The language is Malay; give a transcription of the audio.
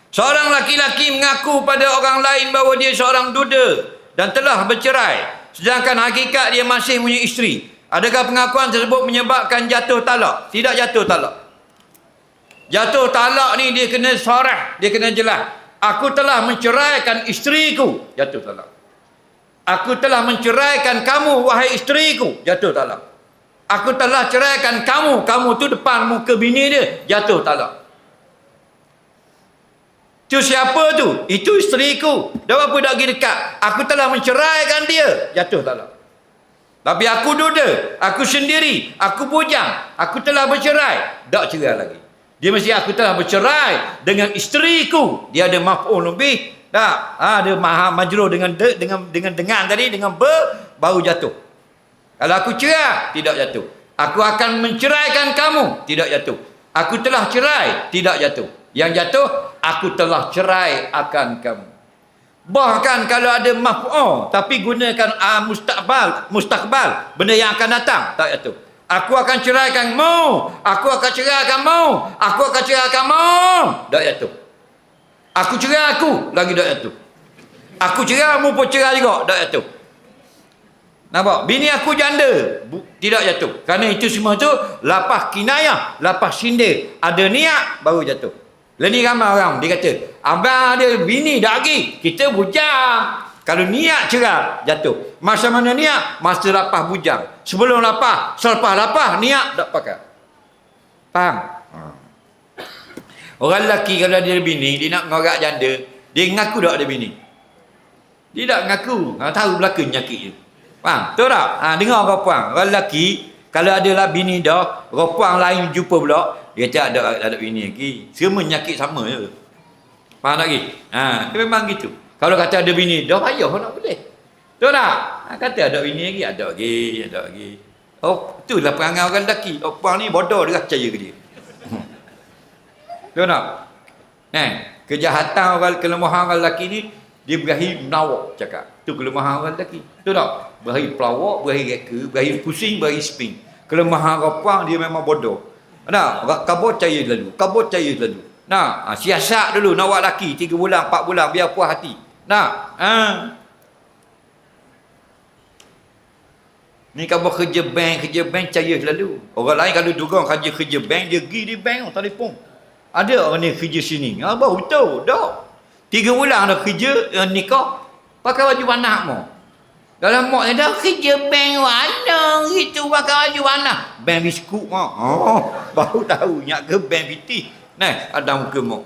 Seorang laki-laki mengaku pada orang lain bahawa dia seorang duda dan telah bercerai, sedangkan hakikat dia masih punya isteri. Adakah pengakuan tersebut menyebabkan jatuh talak? Tidak jatuh talak. Jatuh talak ni dia kena sorah, dia kena jelas. Aku telah menceraikan isteriku, jatuh talak. Aku telah menceraikan kamu, wahai isteriku, jatuh talak. Aku telah ceraikan kamu, kamu tu depan muka bini dia, jatuh talak. Tu siapa tu? Itu isteriku. Dah apa dah pergi dekat? Aku telah menceraikan dia, jatuh talak. Tapi aku duda, aku sendiri, aku bujang, aku telah bercerai, tak cerai lagi. Dia mesti aku telah bercerai dengan isteriku. Dia ada maf'ul lebih. Tak, ada maha majrur dengan tadi, dengan baru jatuh. Kalau aku cerai, tidak jatuh. Aku akan menceraikan kamu, tidak jatuh. Aku telah cerai, tidak jatuh. Yang jatuh, aku telah cerai akan kamu. Bahkan kalau ada maf'ul tapi gunakan mustaqbal, benda yang akan datang, tak jatuh. Aku akan ceraikanmu, aku akan ceraikanmu, aku akan ceraikanmu, tak jatuh. Aku cerai aku, lagi tak jatuh. Aku cerai, mu pun cerai juga, tak jatuh. Nampak? Bini aku janda, tidak jatuh. Kerana itu semua tu lapah kinayah, lapah sindir. Ada niat, baru jatuh. Leni ramai orang, dia kata, abang ada bini dah lagi, kita bujang. Kalau niat cerai, jatuh. Masa mana niat? Masa lapah bujang. Sebelum lapah, selepas lapah, niat tak pakai. Faham? Orang lelaki kalau dia ada bini, dia nak ngorak janda, dia ngaku tak ada bini. Dia tak ngaku, tahu belakang nyakit je. Faham? Tahu tak? Dengar orang puang. Orang lelaki, kalau adalah bini dah, orang puang lain jumpa pula, dia kata ada bini lagi. Semua nyakit sama je. Faham tak lagi? Dia memang gitu. Kalau kata ada bini, dah payah nak boleh. Tahu tak? Kata ada bini lagi, ada lagi. Oh, itulah perangai orang lelaki. Orang puang ni bodoh, dia percaya ke dia. Tahu tak? Kejahatan orang, kelemahan orang lelaki ni, dia berakhir menawak cakap. Itu kelemahan orang lelaki. Tahu tak? Berakhir pelawak, berakhir reka, berakhir pusing, berakhir spin. Kelemahan orang puang, dia memang bodoh. Nah, kabur caya lalu. Nah, siasat dulu nak buat laki 3 bulan, 4 bulan biar puas hati. Nah, ni kabur kerja bank caya selalu. Orang lain kalau durang kerja bank, dia pergi di bank telefon. Ada orang ni kerja sini. Baru tahu dah. 3 bulan dah kerja nikah, pakai baju warna mo. Dalam mak ni dah kerja bank warna gitu, pakai baju warna. Bank biskut baru tahu nyak ke bank piti. Nah, ada muka mak.